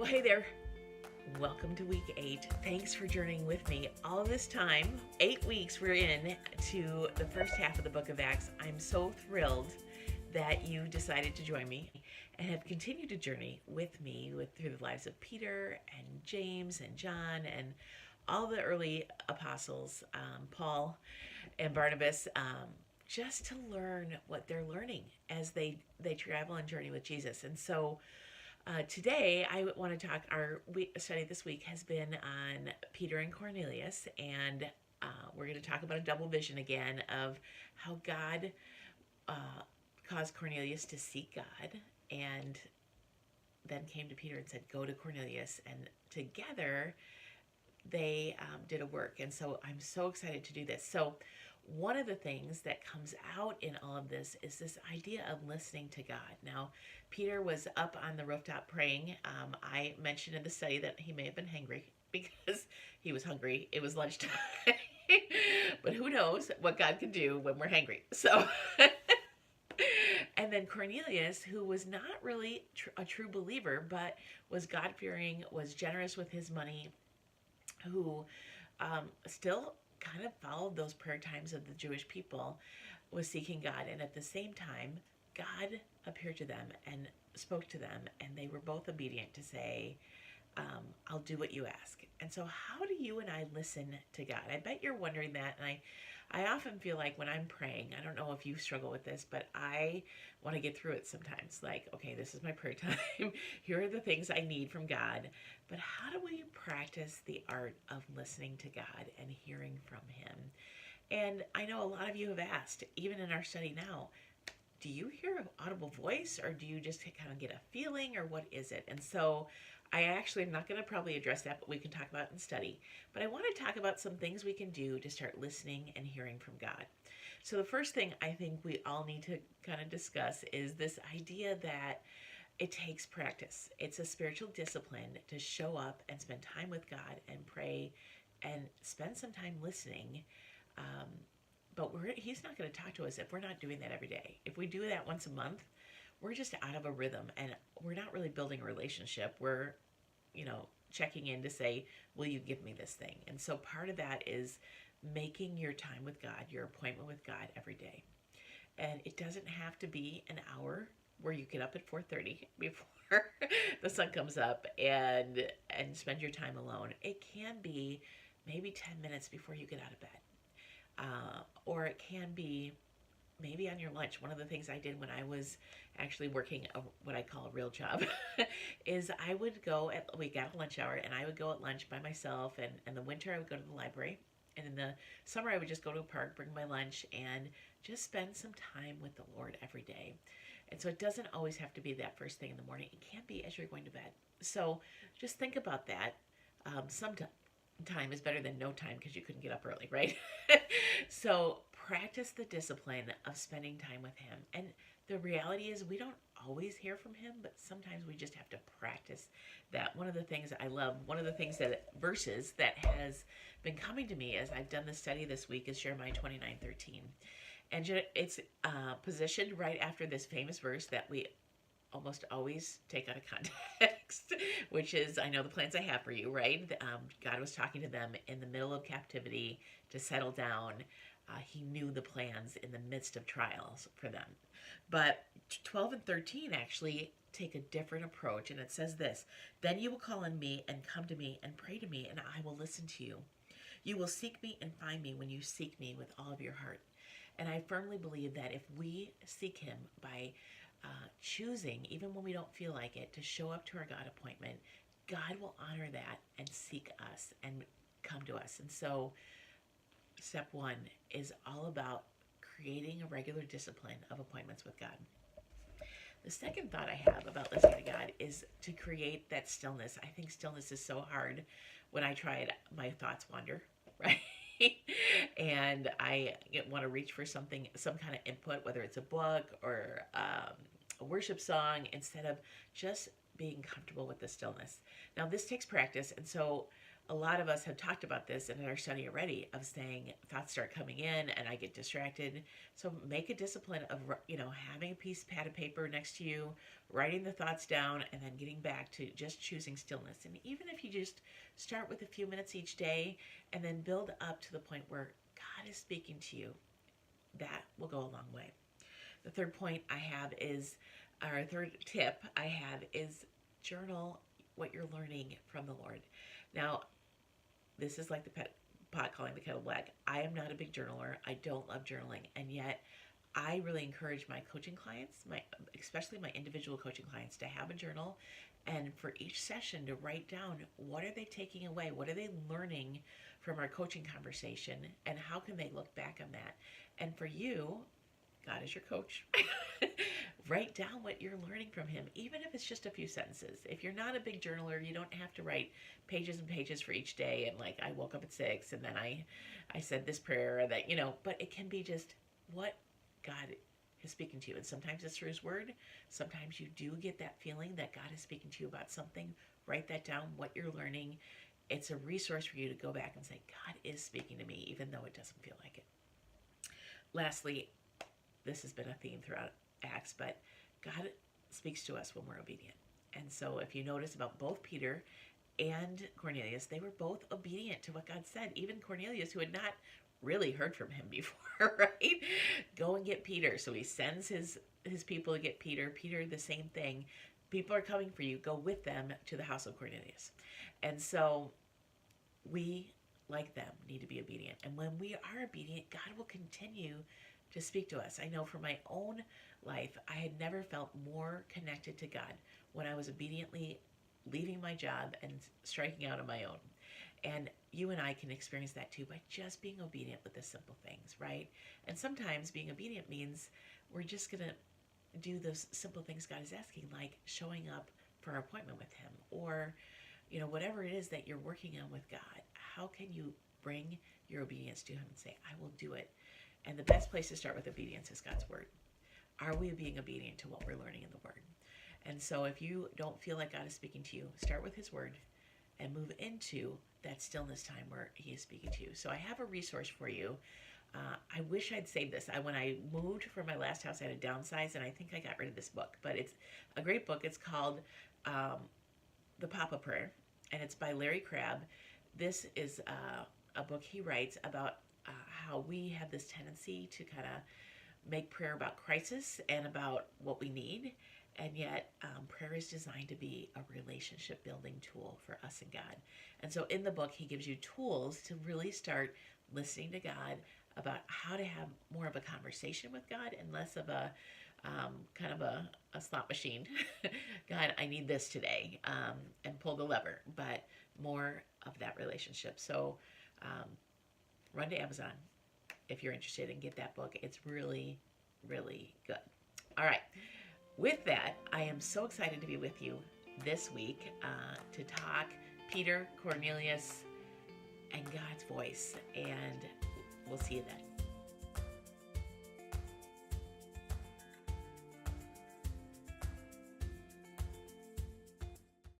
Well, hey there. Welcome to week 8. Thanks for journeying with me all of this time. 8 weeks we're in to the first half of the book of Acts. I'm so thrilled that you decided to join me and have continued to journey with me through the lives of Peter and James and John and all the early apostles, Paul and Barnabas, just to learn what they're learning as they travel and journey with Jesus. And so today, I want to talk. Our study this week has been on Peter and Cornelius, and we're going to talk about a double vision again of how God caused Cornelius to seek God, and then came to Peter and said, "Go to Cornelius," and together they did a work. And so I'm so excited to do this. So one of the things that comes out in all of this is this idea of listening to God. Now, Peter was up on the rooftop praying. I mentioned in the study that he may have been hangry because he was hungry. It was lunchtime. But who knows what God can do when we're hangry. So, and then Cornelius, who was not really a true believer, but was God-fearing, was generous with his money, who still kind of followed those prayer times of the Jewish people, was seeking God. And at the same time, God appeared to them and spoke to them, and they were both obedient to say, I'll do what you ask. And so how do you and I listen to God? I bet you're wondering that. And I often feel like when I'm praying, I don't know if you struggle with this, but I want to get through it sometimes. Like, okay, this is my prayer time. Here are the things I need from God. But how do we practice the art of listening to God and hearing from Him? And I know a lot of you have asked, even in our study now, do you hear an audible voice, or do you just kind of get a feeling, or what is it? And so I actually am not going to probably address that, but we can talk about it in study. But I want to talk about some things we can do to start listening and hearing from God. So the first thing I think we all need to kind of discuss is this idea that it takes practice. It's a spiritual discipline to show up and spend time with God and pray and spend some time listening. But He's not going to talk to us if we're not doing that every day. If we do that once a month, we're just out of a rhythm, and we're not really building a relationship. We're, checking in to say, will you give me this thing? And so part of that is making your time with God, your appointment with God every day. And it doesn't have to be an hour where you get up at 4:30 before the sun comes up and spend your time alone. It can be maybe 10 minutes before you get out of bed. Or it can be maybe on your lunch. One of the things I did when I was actually working what I call a real job is we got a lunch hour, and I would go at lunch by myself. And in the winter, I would go to the library. And in the summer, I would just go to a park, bring my lunch, and just spend some time with the Lord every day. And so it doesn't always have to be that first thing in the morning. It can be as you're going to bed. So just think about that. Sometimes time is better than no time because you couldn't get up early, right? So practice the discipline of spending time with Him. And the reality is we don't always hear from Him, but sometimes we just have to practice that. One of the things I love, verses that has been coming to me as I've done the study this week is Jeremiah 29:13. And it's positioned right after this famous verse that we almost always take out of context, which is, I know the plans I have for you, right? God was talking to them in the middle of captivity to settle down. He knew the plans in the midst of trials for them. But 12 and 13 actually take a different approach, and it says this: "Then you will call on me and come to me and pray to me, and I will listen to you. You will seek me and find me when you seek me with all of your heart." And I firmly believe that if we seek Him by choosing, even when we don't feel like it, to show up to our God appointment, God will honor that and seek us and come to us. And so step 1 is all about creating a regular discipline of appointments with God. The second thought I have about listening to God is to create that stillness. I think stillness is so hard. When I try it, my thoughts wander, right? And I want to reach for some kind of input, whether it's a book or a worship song, instead of just being comfortable with the stillness. Now, this takes practice, and so a lot of us have talked about this in our study already of saying thoughts start coming in and I get distracted. So make a discipline of, having a pad of paper next to you, writing the thoughts down, and then getting back to just choosing stillness. And even if you just start with a few minutes each day and then build up to the point where God is speaking to you, that will go a long way. The third point I have is, our third tip I have is journal what you're learning from the Lord. Now, this is like the pot calling the kettle black. I am not a big journaler. I don't love journaling. And yet, I really encourage my coaching clients, especially my individual coaching clients, to have a journal and for each session to write down what are they taking away? What are they learning from our coaching conversation? And how can they look back on that? And for you, God is your coach. Write down what you're learning from him, even if it's just a few sentences. If you're not a big journaler, you don't have to write pages and pages for each day. And like, I woke up at 6 and then I said this prayer, or that, but it can be just what God is speaking to you. And sometimes it's through his word. Sometimes you do get that feeling that God is speaking to you about something. Write that down, what you're learning. It's a resource for you to go back and say, God is speaking to me, even though it doesn't feel like it. Lastly, this has been a theme throughout Acts, but God speaks to us when we're obedient. And so if you notice about both Peter and Cornelius, they were both obedient to what God said. Even Cornelius, who had not really heard from him before, right? Go and get Peter. So he sends his people to get Peter. Peter, the same thing. People are coming for you. Go with them to the house of Cornelius. And so we, like them, need to be obedient. And when we are obedient, God will continue to speak to us. I know from my own life, I had never felt more connected to God when I was obediently leaving my job and striking out on my own. And you and I can experience that too by just being obedient with the simple things, right? And sometimes being obedient means we're just going to do those simple things God is asking, like showing up for an appointment with him, or, whatever it is that you're working on with God. How can you bring your obedience to him and say, I will do it? And the best place to start with obedience is God's word. Are we being obedient to what we're learning in the word? And so if you don't feel like God is speaking to you, start with his word and move into that stillness time where he is speaking to you. So I have a resource for you. I wish I'd saved this. When I moved from my last house, I had to downsize, and I think I got rid of this book. But it's a great book. It's called The Papa Prayer, and it's by Larry Crabb. This is a book he writes about how we have this tendency to kind of make prayer about crisis and about what we need. And yet prayer is designed to be a relationship building tool for us and God. And so in the book, he gives you tools to really start listening to God about how to have more of a conversation with God and less of a kind of a slot machine. God, I need this today, and pull the lever, but more of that relationship. So run to Amazon if you're interested and get that book. It's really, really good. All right. With that, I am so excited to be with you this week to talk Peter, Cornelius, and God's voice. And we'll see you then.